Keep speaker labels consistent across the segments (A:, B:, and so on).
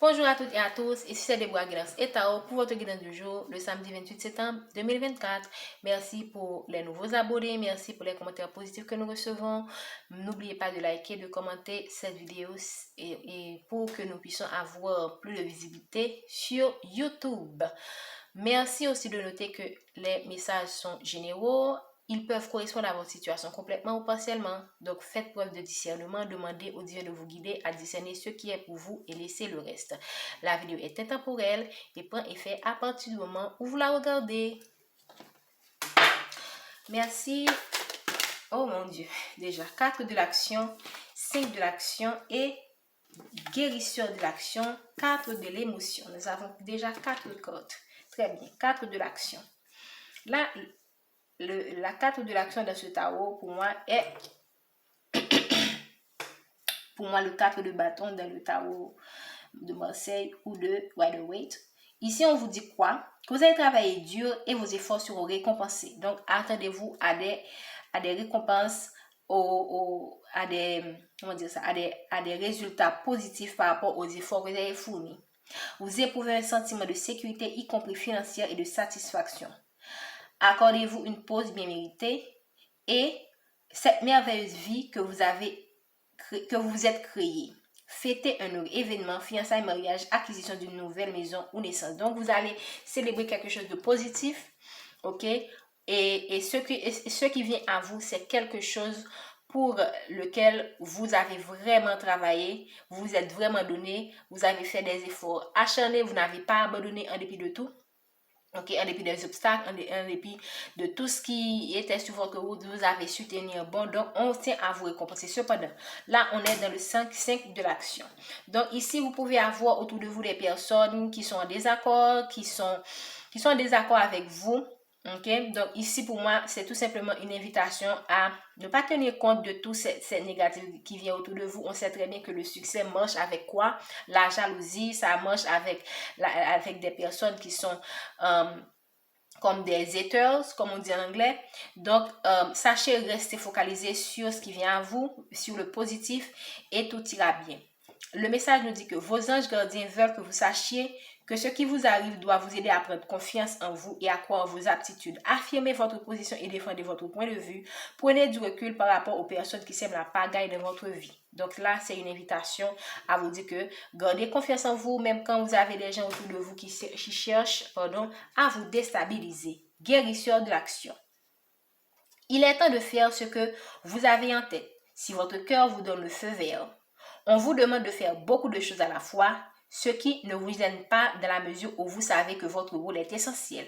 A: Bonjour à toutes et à tous, ici c'est Deborah Guidance et Tao pour votre guidance du jour, le samedi 28 septembre 2024. Merci pour les nouveaux abonnés, merci pour les commentaires positifs que nous recevons. N'oubliez pas de liker, de commenter cette vidéo et pour que nous puissions avoir plus de visibilité sur YouTube. Merci aussi de noter que les messages sont généraux. Ils peuvent correspondre à votre situation complètement ou partiellement. Donc, faites preuve de discernement, demandez au Dieu de vous guider à discerner ce qui est pour vous et laissez le reste. La vidéo est intemporelle et prend effet à partir du moment où vous la regardez. Merci. Oh mon Dieu. Déjà, 4 de l'action, 5 de l'action et guérisseur de l'action, 4 de l'émotion. Nous avons déjà 4 cartes. Très bien. 4 de l'action. Là, la carte de l'action de ce tarot, pour moi, est le 4 de bâton dans le tarot de Marseille ou de Rider-Waite. Ici, on vous dit quoi? Que vous allez travailler dur et vos efforts seront récompensés. Donc, attendez-vous à des récompenses, à des résultats positifs par rapport aux efforts que vous avez fournis. Vous éprouvez un sentiment de sécurité, y compris financière, et de satisfaction. Accordez-vous une pause bien méritée et cette merveilleuse vie que vous êtes créée. Fêtez un heureux événement, fiançailles, mariage, acquisition d'une nouvelle maison ou naissance. Donc, vous allez célébrer quelque chose de positif, ok? Et ce qui vient à vous, c'est quelque chose pour lequel vous avez vraiment travaillé, vous vous êtes vraiment donné, vous avez fait des efforts acharnés, vous n'avez pas abandonné en dépit de tout. Ok, en dépit des obstacles, en dépit de tout ce qui était sur votre route, vous avez su tenir bon. Donc, on tient à vous récompenser. Cependant, là, on est dans le 5 de l'action. Donc, ici, vous pouvez avoir autour de vous des personnes qui sont en désaccord, qui sont en désaccord avec vous. Ok, donc ici pour moi c'est tout simplement une invitation à ne pas tenir compte de tout cette négativité qui vient autour de vous. On sait très bien que le succès marche avec quoi? La jalousie, ça marche avec des personnes qui sont comme des haters, comme on dit en anglais. Donc, sachez rester focalisé sur ce qui vient à vous, sur le positif et tout ira bien. Le message nous dit que vos anges gardiens veulent que vous sachiez que ce qui vous arrive doit vous aider à prendre confiance en vous et à croire en vos aptitudes. Affirmez votre position et défendez votre point de vue. Prenez du recul par rapport aux personnes qui sèment la pagaille dans votre vie. Donc là, c'est une invitation à vous dire que gardez confiance en vous, même quand vous avez des gens autour de vous qui cherchent à vous déstabiliser. Guérisseur de l'action. Il est temps de faire ce que vous avez en tête. Si votre cœur vous donne le feu vert, on vous demande de faire beaucoup de choses à la fois, ce qui ne vous gêne pas dans la mesure où vous savez que votre rôle est essentiel.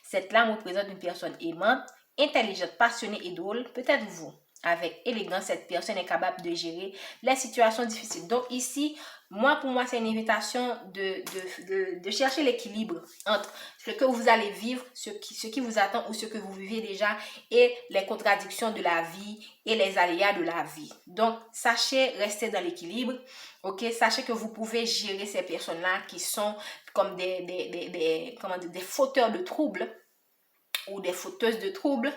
A: Cette lame représente une personne aimante, intelligente, passionnée et drôle, peut-être vous. Avec élégance, cette personne est capable de gérer les situations difficiles. Donc ici, pour moi, c'est une invitation de chercher l'équilibre entre ce que vous allez vivre, ce qui vous attend ou ce que vous vivez déjà et les contradictions de la vie et les aléas de la vie. Donc, sachez rester dans l'équilibre, ok? Sachez que vous pouvez gérer ces personnes-là qui sont comme des fauteurs de troubles ou des fauteuses de troubles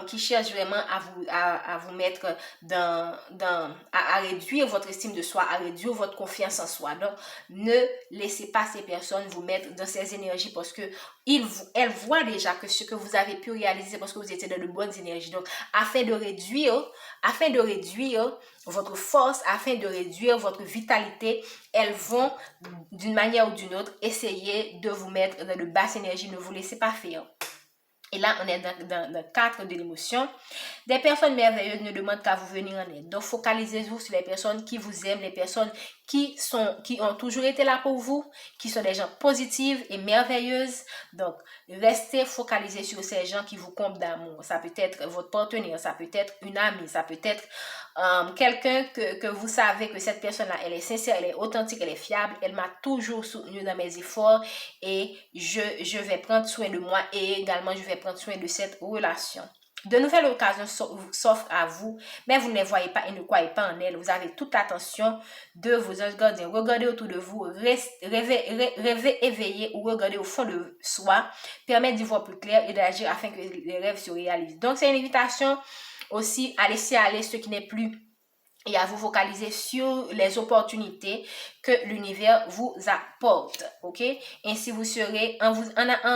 A: qui cherchent vraiment à vous mettre à réduire votre estime de soi, à réduire votre confiance en soi. Donc, ne laissez pas ces personnes vous mettre dans ces énergies parce que elles voient déjà que ce que vous avez pu réaliser parce que vous étiez dans de bonnes énergies. Donc, afin de réduire votre force, afin de réduire votre vitalité, elles vont d'une manière ou d'une autre essayer de vous mettre dans de basses énergies. Ne vous laissez pas faire. Et là, on est dans le cadre de l'émotion. Des personnes merveilleuses ne demandent qu'à vous venir en aide. Donc, focalisez-vous sur les personnes qui vous aiment, les personnes qui ont toujours été là pour vous, qui sont des gens positifs et merveilleuses. Donc, restez focalisés sur ces gens qui vous comblent d'amour. Ça peut être votre partenaire, ça peut être une amie, ça peut être quelqu'un que vous savez que cette personne-là, elle est sincère, elle est authentique, elle est fiable. Elle m'a toujours soutenue dans mes efforts et je vais prendre soin de moi et également je vais prendre soin de cette relation. De nouvelles occasions s'offrent à vous, mais vous ne les voyez pas et ne croyez pas en elles. Vous avez toute l'attention de vos anges gardiens. Regardez autour de vous, rêvez éveillé ou regardez au fond de soi, permet d'y voir plus clair et d'agir afin que les rêves se réalisent. Donc, c'est une invitation aussi à laisser aller ce qui n'est plus et à vous focaliser sur les opportunités que l'univers vous apporte, ok? Ainsi, vous serez, en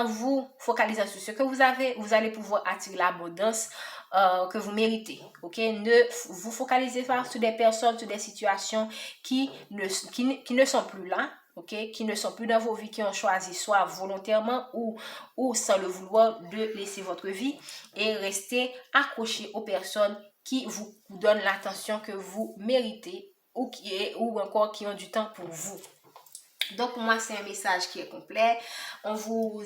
A: vous focalisant sur ce que vous avez, vous allez pouvoir attirer l'abondance que vous méritez, ok? Ne vous focalisez pas sur des personnes, sur des situations qui ne sont plus là, ok? Qui ne sont plus dans vos vies, qui ont choisi soit volontairement ou sans le vouloir de laisser votre vie et rester accroché aux personnes qui vous donnent l'attention que vous méritez ou encore qui ont du temps pour vous. Donc, pour moi, c'est un message qui est complet. On vous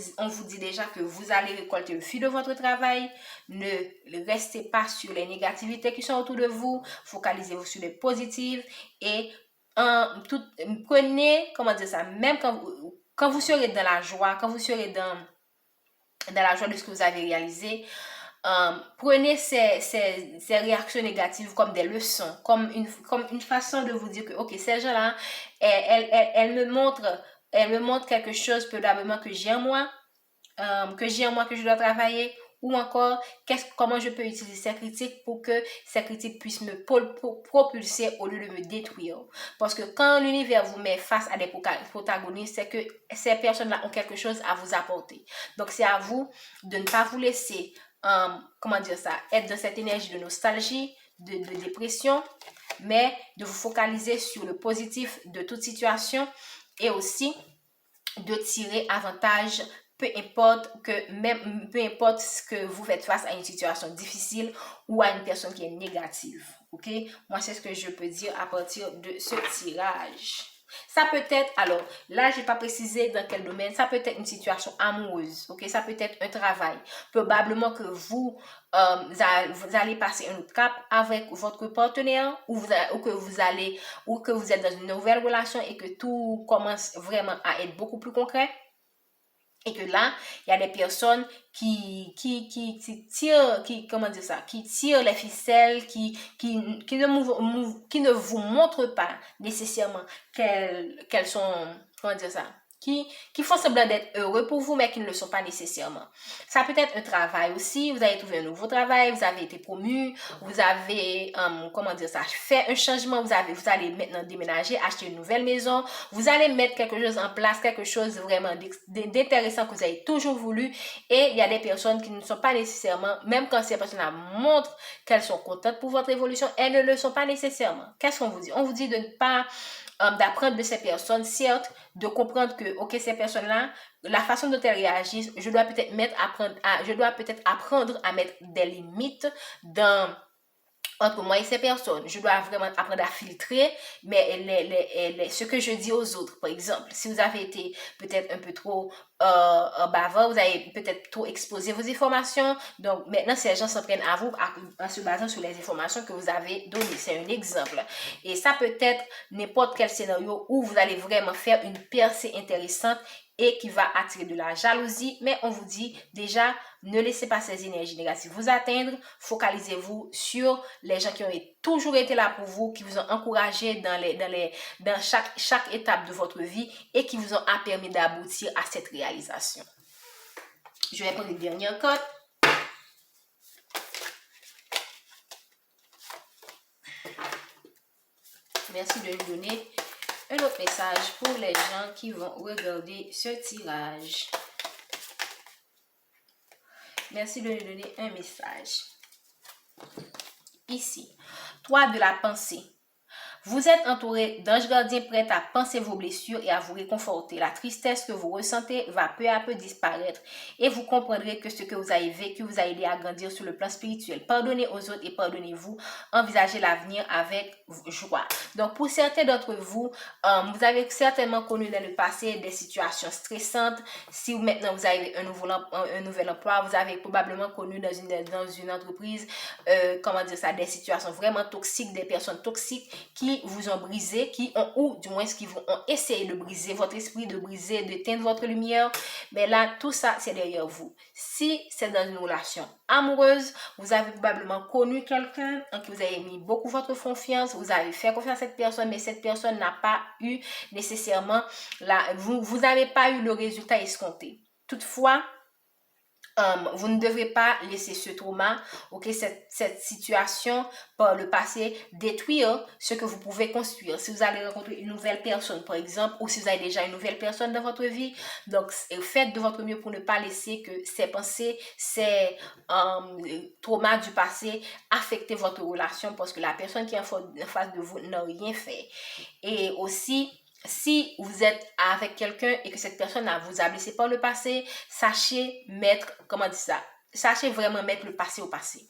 A: dit déjà que vous allez récolter le fruit de votre travail. Ne restez pas sur les négativités qui sont autour de vous. Focalisez-vous sur les positives et prenez, comment dire ça, même quand vous serez dans la joie, quand vous serez dans la joie de ce que vous avez réalisé, prenez ces réactions négatives comme des leçons, comme une façon de vous dire que, ok, ces gens-là, elle me montre quelque chose probablement que j'ai en moi, que je dois travailler, ou encore comment je peux utiliser ces critiques pour que ces critiques puissent me propulser au lieu de me détruire. Parce que quand l'univers vous met face à des protagonistes, c'est que ces personnes-là ont quelque chose à vous apporter. Donc c'est à vous de ne pas vous laisser être dans cette énergie de nostalgie, de dépression, mais de vous focaliser sur le positif de toute situation et aussi de tirer avantage, peu importe ce que vous faites face à une situation difficile ou à une personne qui est négative. Ok? Moi, c'est ce que je peux dire à partir de ce tirage. Ça peut être, alors là, je n'ai pas précisé dans quel domaine, ça peut être une situation amoureuse, ok? Ça peut être un travail. Probablement que vous allez passer un autre cap avec votre partenaire ou que vous êtes dans une nouvelle relation et que tout commence vraiment à être beaucoup plus concret. Et que là, il y a des personnes qui tirent les ficelles, qui ne vous montrent pas nécessairement qu'elles sont, qui font semblant d'être heureux pour vous, mais qui ne le sont pas nécessairement. Ça peut être un travail aussi, vous avez trouvé un nouveau travail, vous avez été promu, vous avez, fait un changement, vous allez maintenant déménager, acheter une nouvelle maison, vous allez mettre quelque chose en place, quelque chose vraiment d'intéressant que vous avez toujours voulu, et il y a des personnes qui ne sont pas nécessairement, même quand ces personnes-là montrent qu'elles sont contentes pour votre évolution, elles ne le sont pas nécessairement. Qu'est-ce qu'on vous dit? On vous dit de ne pas d'apprendre de ces personnes, certes, de comprendre que, ok, ces personnes-là, la façon dont elles réagissent, je dois peut-être apprendre à mettre des limites entre moi et ces personnes. Je dois vraiment apprendre à filtrer ce que je dis aux autres. Par exemple, si vous avez été peut-être un peu trop bavard, vous avez peut-être trop exposé vos informations. Donc, maintenant, ces gens s'en prennent à vous en se basant sur les informations que vous avez données. C'est un exemple. Et ça peut être n'importe quel scénario où vous allez vraiment faire une percée intéressante et qui va attirer de la jalousie. Mais on vous dit déjà, ne laissez pas ces énergies négatives vous atteindre. Focalisez-vous sur les gens qui ont toujours été là pour vous, qui vous ont encouragé dans chaque étape de votre vie et qui vous ont permis d'aboutir à cette réalisation. Je vais prendre une dernière carte. Merci de nous donner un autre message pour les gens qui vont regarder ce tirage. Merci de nous donner un message. Ici, toi de la pensée. Vous êtes entouré d'anges gardiens prêts à penser vos blessures et à vous réconforter. La tristesse que vous ressentez va peu à peu disparaître et vous comprendrez que ce que vous avez vécu vous a aidé à grandir sur le plan spirituel. Pardonnez aux autres et pardonnez-vous. Envisagez l'avenir avec joie. Donc, pour certains d'entre vous, vous avez certainement connu dans le passé des situations stressantes. Si maintenant vous avez un nouvel emploi, vous avez probablement connu dans une entreprise, des situations vraiment toxiques, des personnes toxiques qui vous ont brisé, qui ont essayé de briser votre esprit, d'éteindre votre lumière. Mais là, tout ça, c'est derrière vous. Si c'est dans une relation amoureuse, vous avez probablement connu quelqu'un en qui vous avez mis beaucoup votre confiance, vous avez fait confiance à cette personne, mais cette personne n'a pas eu nécessairement, vous n'avez pas eu le résultat escompté. Toutefois, vous ne devrez pas laisser ce trauma, cette situation par le passé détruire ce que vous pouvez construire. Si vous allez rencontrer une nouvelle personne, par exemple, ou si vous avez déjà une nouvelle personne dans votre vie, donc faites de votre mieux pour ne pas laisser que ces pensées, ces traumas du passé affecter votre relation, parce que la personne qui est en face de vous n'a rien fait. Et aussi, si vous êtes avec quelqu'un et que cette personne vous a blessé par le passé, sachez vraiment mettre le passé au passé.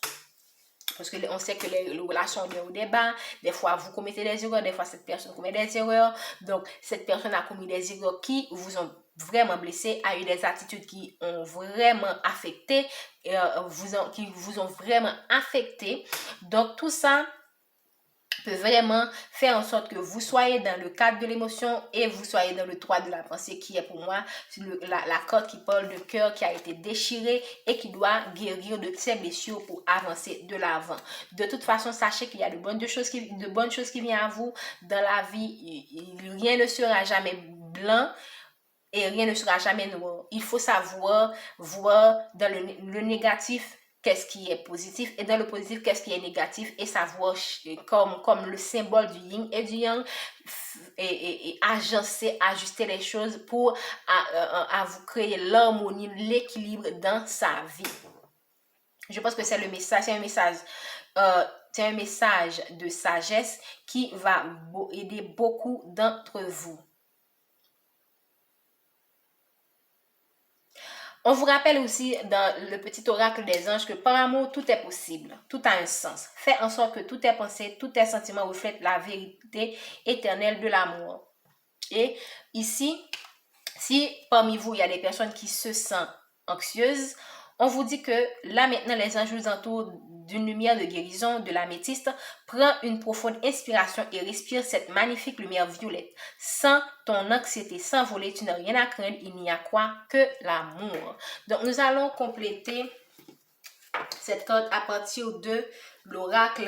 A: Parce qu'on sait que les relations sont au débat, des fois vous commettez des erreurs, des fois cette personne commet des erreurs, donc cette personne a commis des erreurs qui vous ont vraiment blessé, a eu des attitudes qui ont vraiment affecté, qui vous ont vraiment affecté, donc tout ça peut vraiment faire en sorte que vous soyez dans le cadre de l'émotion et vous soyez dans le droit de la pensée, qui est pour moi la corde qui parle de cœur qui a été déchiré et qui doit guérir de ses blessures pour avancer de l'avant. De toute façon, sachez qu'il y a de bonnes choses qui viennent à vous dans la vie. Rien ne sera jamais blanc et rien ne sera jamais noir. Il faut savoir voir dans le négatif qu'est-ce qui est positif et dans le positif qu'est-ce qui est négatif, et savoir comme le symbole du yin et du yang et ajuster les choses pour à vous créer l'harmonie, l'équilibre dans sa vie. Je pense que c'est le message, c'est un message de sagesse qui va aider beaucoup d'entre vous. On vous rappelle aussi dans le petit oracle des anges que par amour, tout est possible, tout a un sens. Faites en sorte que toutes tes pensées, tous tes sentiments reflètent la vérité éternelle de l'amour. Et ici, si parmi vous, il y a des personnes qui se sentent anxieuses, on vous dit que là maintenant, les anges vous entourent d'une lumière de guérison, de l'améthyste. Prends une profonde inspiration et respire cette magnifique lumière violette. Sans ton anxiété s'envoler, tu n'as rien à craindre, il n'y a quoi que l'amour. Donc nous allons compléter cette carte à partir de l'oracle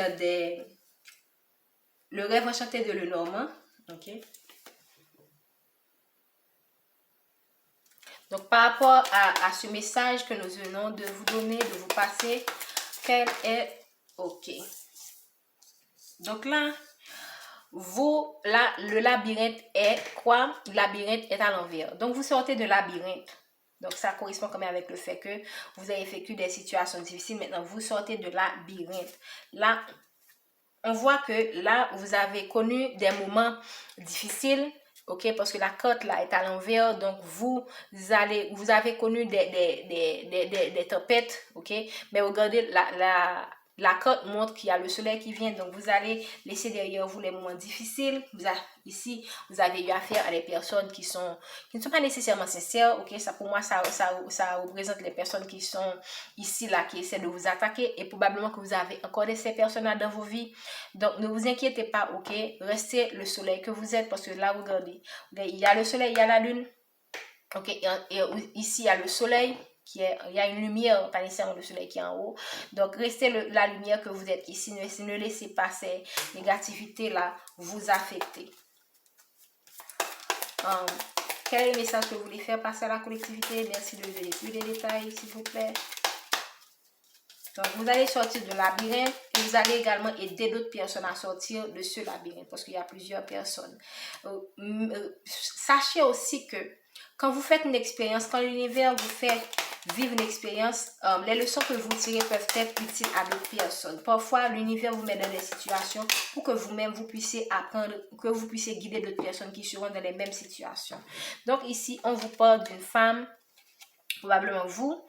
A: le rêve enchanté de Lenormand. Ok. Donc, par rapport à ce message que nous venons de vous donner, de vous passer, quel est OK. Donc là, le labyrinthe est quoi? Le labyrinthe est à l'envers. Donc, vous sortez de labyrinthe. Donc, ça correspond quand même avec le fait que vous avez vécu des situations difficiles. Maintenant, vous sortez de labyrinthe. Là, on voit que là, vous avez connu des moments difficiles. Ok, parce que la carte là est à l'envers, donc vous avez connu des tempêtes, ok, mais regardez, la carte montre qu'il y a le soleil qui vient, donc vous allez laisser derrière vous les moments difficiles. Ici, vous avez eu affaire à des personnes qui ne sont pas nécessairement sincères, ok, ça pour moi, ça représente les personnes qui sont ici, là, qui essaient de vous attaquer, et probablement que vous avez encore de ces personnes-là dans vos vies. Donc, ne vous inquiétez pas, ok, restez le soleil que vous êtes, parce que là, regardez, il y a le soleil, il y a la lune, ok, et ici, il y a le soleil, il y a une lumière, pas nécessairement le soleil qui est en haut. Donc, restez la lumière que vous êtes ici. Ne laissez pas ces négativités-là vous affecter. Quel est le message que vous voulez faire passer à la collectivité? Merci de donner plus de détails, s'il vous plaît. Donc, vous allez sortir de labyrinthe et vous allez également aider d'autres personnes à sortir de ce labyrinthe, parce qu'il y a plusieurs personnes. Sachez aussi que quand vous faites une expérience, quand l'univers vous fait vivre une expérience, les leçons que vous tirez peuvent être utiles à d'autres personnes. Parfois, l'univers vous met dans des situations pour que vous-même vous puissiez apprendre, que vous puissiez guider d'autres personnes qui seront dans les mêmes situations. Donc ici, on vous parle d'une femme, probablement vous,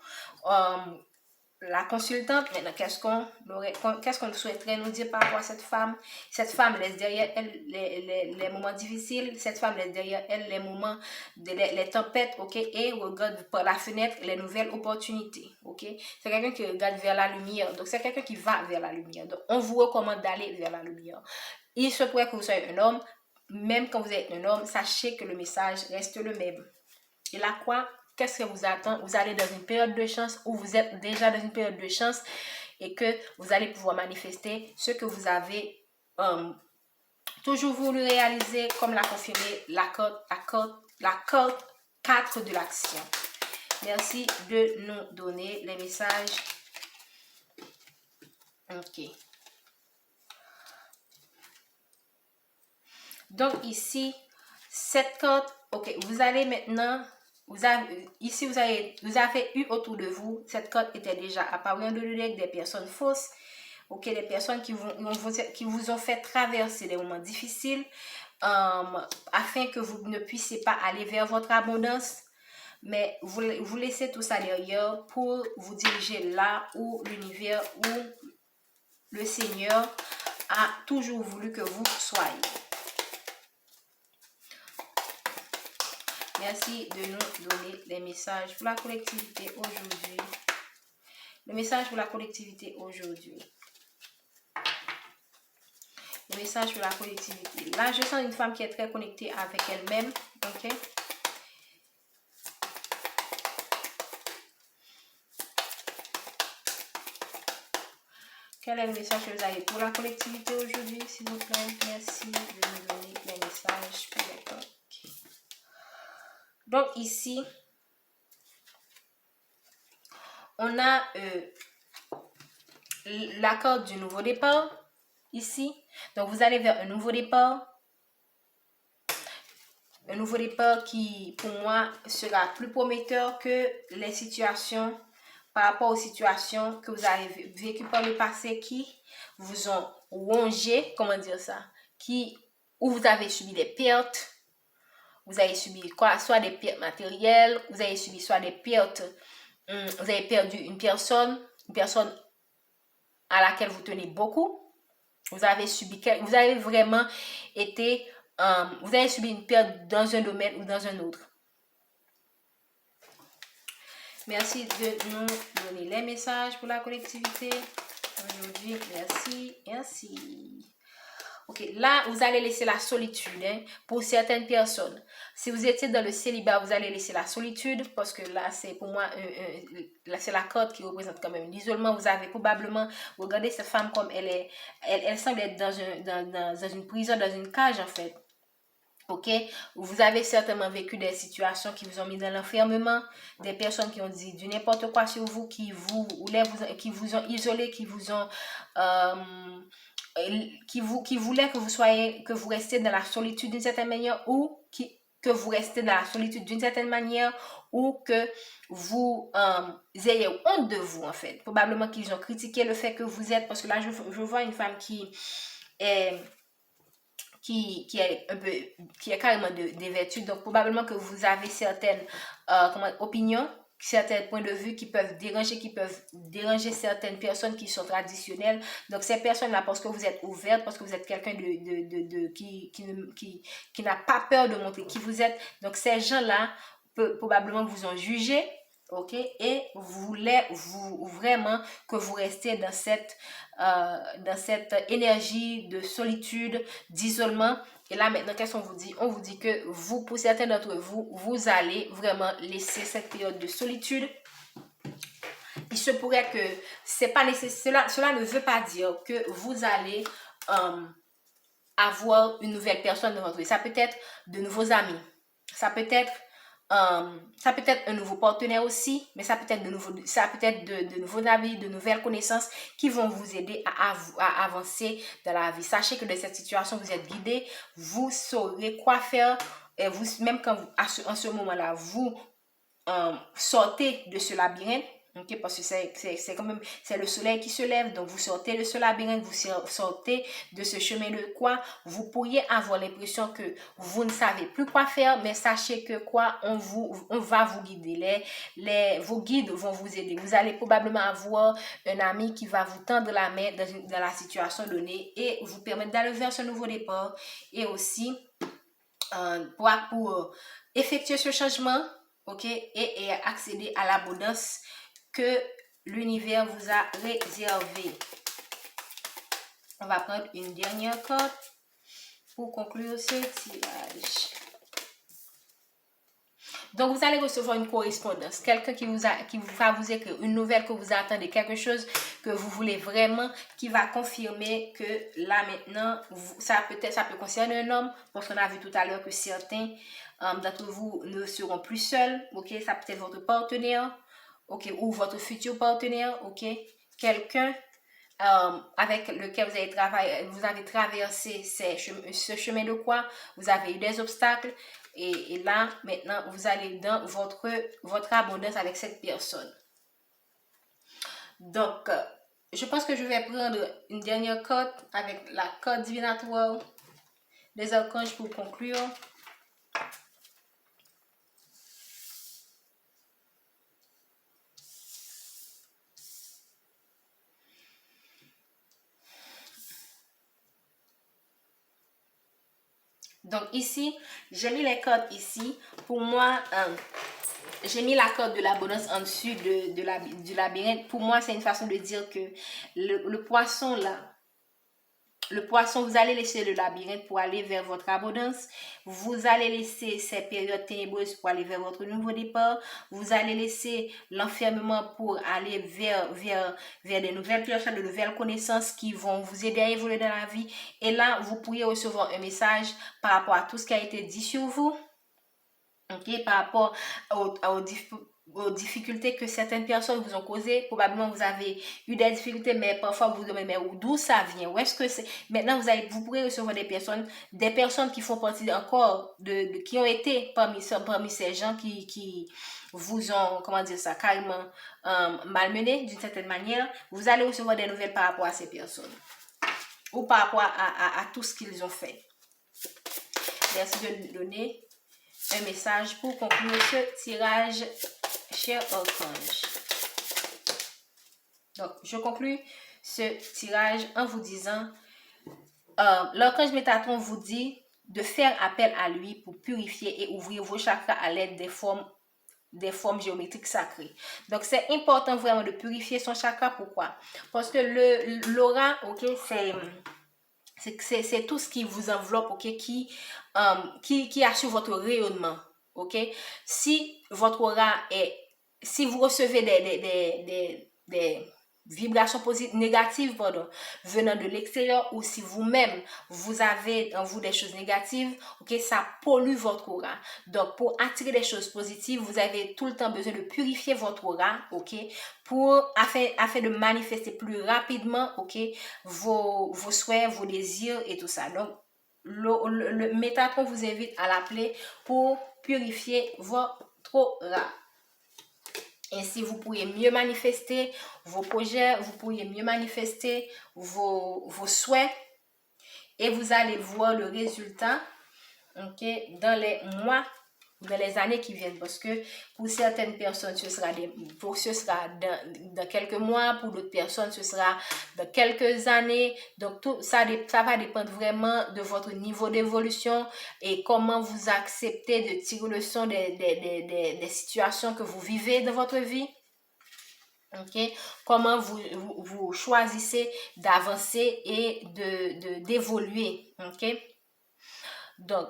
A: la consultante. Maintenant, qu'est-ce qu'on souhaiterait nous dire par rapport à cette femme? Cette femme laisse derrière elle les moments difficiles. Cette femme laisse derrière elle les moments, les tempêtes, ok? Et regarde par la fenêtre les nouvelles opportunités, ok? C'est quelqu'un qui regarde vers la lumière. Donc, c'est quelqu'un qui va vers la lumière. Donc, on vous recommande d'aller vers la lumière. Il se pourrait que vous soyez un homme. Même quand vous êtes un homme, sachez que le message reste le même. Et là, quoi? Qu'est-ce que vous attend? Vous allez dans une période de chance, ou vous êtes déjà dans une période de chance, et que vous allez pouvoir manifester ce que vous avez toujours voulu réaliser, comme l'a confirmé la carte 4 de l'action. Merci de nous donner les messages. Ok. Donc ici, cette carte, ok, vous allez maintenant, ici vous avez eu autour de vous, cette carte était déjà apparue en deux avec des personnes fausses, ok, des personnes qui vous ont fait traverser des moments difficiles, afin que vous ne puissiez pas aller vers votre abondance, mais vous laissez tout ça derrière pour vous diriger là où l'univers, où le Seigneur a toujours voulu que vous soyez. Merci de nous donner les messages pour la collectivité aujourd'hui. Le message pour la collectivité aujourd'hui. Le message pour la collectivité. Là, je sens une femme qui est très connectée avec elle-même. Ok? Quel est le message que vous avez pour la collectivité aujourd'hui, s'il vous plaît? Merci de nous donner les messages pour les corps. Okay. Donc ici, on a la carte du nouveau départ, ici. Donc vous allez vers un nouveau départ. Un nouveau départ qui, pour moi, sera plus prometteur que les situations, par rapport aux situations que vous avez vécues par le passé, qui vous ont rongé, comment dire ça, où vous avez subi des pertes. Vous avez subi quoi? Soit des pertes matérielles, vous avez subi soit des pertes, vous avez perdu une personne à laquelle vous tenez beaucoup. Vous avez vraiment été, vous avez subi une perte dans un domaine ou dans un autre. Merci de nous donner les messages pour la collectivité aujourd'hui. Merci, merci. Ok, là, vous allez laisser la solitude pour certaines personnes. Si vous étiez dans le célibat, vous allez laisser la solitude parce que là, c'est pour moi, là, c'est la carte qui représente quand même l'isolement. Vous avez probablement, regardez cette femme comme elle semble être dans une prison, dans une cage en fait. Ok, vous avez certainement vécu des situations qui vous ont mis dans l'enfermement, des personnes qui ont dit du n'importe quoi sur vous, qui vous ont isolé, qui voulaient que vous restiez dans la solitude d'une certaine manière, ou que vous restez dans la solitude d'une certaine manière, ou que vous ayez honte de vous en fait. Probablement qu'ils ont critiqué le fait que vous êtes, parce que là je vois une femme qui est carrément des vertus. Donc probablement que vous avez certaines opinions, certains points de vue qui peuvent déranger certaines personnes qui sont traditionnelles. Donc ces personnes-là, parce que vous êtes ouverte, parce que vous êtes quelqu'un qui n'a pas peur de montrer qui vous êtes, donc ces gens-là probablement vous ont jugé. Ok, et voulez vraiment que vous restiez dans cette énergie de solitude, d'isolement. Et là maintenant, qu'est-ce qu'on vous dit? On vous dit que vous, pour certains d'entre vous, vous allez vraiment laisser cette période de solitude. Il se pourrait que c'est pas nécessaire, cela ne veut pas dire que vous allez avoir une nouvelle personne dans votre vie. Ça peut être de nouveaux amis, ça peut être un nouveau partenaire aussi, mais ça peut être de nouveaux amis, de nouvelles connaissances qui vont vous aider à avancer dans la vie. Sachez que dans cette situation, vous êtes guidé, vous saurez quoi faire, et même quand en ce moment-là, vous sortez de ce labyrinthe. Okay, parce que c'est quand même, c'est le soleil qui se lève, donc vous sortez de ce labyrinthe, vous sortez de ce chemin de croix. Vous pourriez avoir l'impression que vous ne savez plus quoi faire, mais sachez que on va vous guider. Vos guides vont vous aider. Vous allez probablement avoir un ami qui va vous tendre la main dans la situation donnée et vous permettre d'aller vers ce nouveau départ, et aussi pour effectuer ce changement, ok, et accéder à l'abondance que l'univers vous a réservé. On va prendre une dernière carte pour conclure ce tirage. Donc, vous allez recevoir une correspondance. Quelqu'un qui va vous écrire une nouvelle que vous attendez, quelque chose que vous voulez vraiment, qui va confirmer que là maintenant, ça peut concerner un homme, parce qu'on a vu tout à l'heure que certains d'entre vous ne seront plus seuls, ok, ça peut être votre partenaire, ok, ou votre futur partenaire, ok, quelqu'un avec lequel vous avez traversé ce chemin de croix, vous avez eu des obstacles, et là, maintenant, vous allez dans votre abondance avec cette personne. Donc, je pense que je vais prendre une dernière carte avec la carte divinatoire des archanges pour conclure. Donc ici, j'ai mis les cartes ici. Pour moi, j'ai mis la carte de l'abondance en dessus du labyrinthe. Pour moi, c'est une façon de dire que le poisson là, vous allez laisser le labyrinthe pour aller vers votre abondance. Vous allez laisser ces périodes ténébreuses pour aller vers votre nouveau départ. Vous allez laisser l'enfermement pour aller vers des nouvelles personnes, de nouvelles connaissances qui vont vous aider à évoluer dans la vie. Et là, vous pourriez recevoir un message par rapport à tout ce qui a été dit sur vous. Ok, par rapport aux difficultés que certaines personnes vous ont causées. Probablement vous avez eu des difficultés, mais parfois vous vous demandez mais d'où ça vient, où est-ce que c'est. Maintenant vous pourrez recevoir des personnes qui font partie encore qui ont été parmi ces gens qui vous ont, comment dire ça, carrément malmené d'une certaine manière. Vous allez recevoir des nouvelles par rapport à ces personnes ou par rapport à tout ce qu'ils ont fait. Merci de nous donner un message pour conclure ce tirage, cher archange. Donc, je conclue ce tirage en vous disant, l'archange Métatron vous dit de faire appel à lui pour purifier et ouvrir vos chakras à l'aide des formes géométriques sacrées. Donc, c'est important vraiment de purifier son chakra. Pourquoi? Parce que l'aura, ok, c'est tout ce qui vous enveloppe, ok, qui assure votre rayonnement, ok. Si votre aura si vous recevez des vibrations négatives venant de l'extérieur, ou si vous-même vous avez en vous des choses négatives, ok, ça pollue votre aura. Donc pour attirer des choses positives, vous avez tout le temps besoin de purifier votre aura, ok, afin de manifester plus rapidement, ok, vos souhaits, vos désirs et tout ça. Donc le Métatron vous invite à l'appeler pour purifier votre aura. Ainsi, vous pourriez mieux manifester vos projets, vous pourriez mieux manifester vos souhaits, et vous allez voir le résultat, ok, dans les mois, dans les années qui viennent. Parce que pour certaines personnes, ce sera dans quelques mois, pour d'autres personnes, ce sera dans quelques années. Donc, tout ça va dépendre vraiment de votre niveau d'évolution et comment vous acceptez de tirer le son des situations que vous vivez dans votre vie. Okay? Comment vous choisissez d'avancer et d'évoluer. Okay? Donc,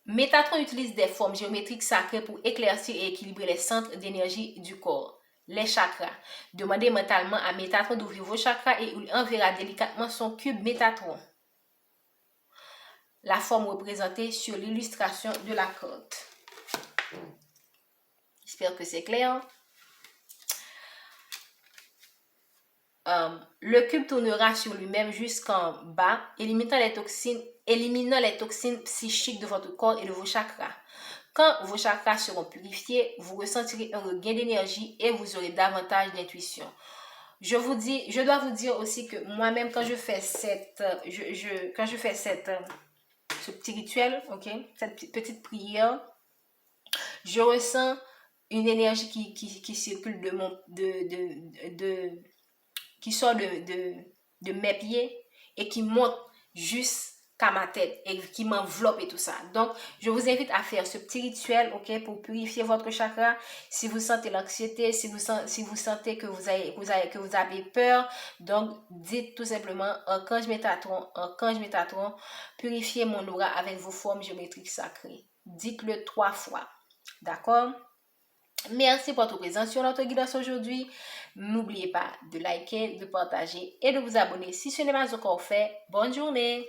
A: Métatron utilise des formes géométriques sacrées pour éclaircir et équilibrer les centres d'énergie du corps, les chakras. Demandez mentalement à Métatron d'ouvrir vos chakras et il enverra délicatement son cube Métatron. La forme représentée sur l'illustration de la carte. J'espère que c'est clair. Le cube tournera sur lui-même jusqu'en bas, éliminant les toxines psychiques de votre corps et de vos chakras. Quand vos chakras seront purifiés, vous ressentirez un regain d'énergie et vous aurez davantage d'intuition. Je dois vous dire aussi que moi-même, quand je fais ce petit rituel, ok, cette petite prière, je ressens une énergie qui circule qui sort de mes pieds et qui monte jusqu'à ma tête et qui m'enveloppe et tout ça. Donc, je vous invite à faire ce petit rituel, ok, pour purifier votre chakra. Si vous sentez l'anxiété, si vous sentez que vous avez peur, donc dites tout simplement Archange Métatron, purifiez mon aura avec vos formes géométriques sacrées. Dites-le 3 fois. D'accord? Merci pour votre présence sur notre guidance aujourd'hui. N'oubliez pas de liker, de partager et de vous abonner si ce n'est pas encore fait. Bonne journée!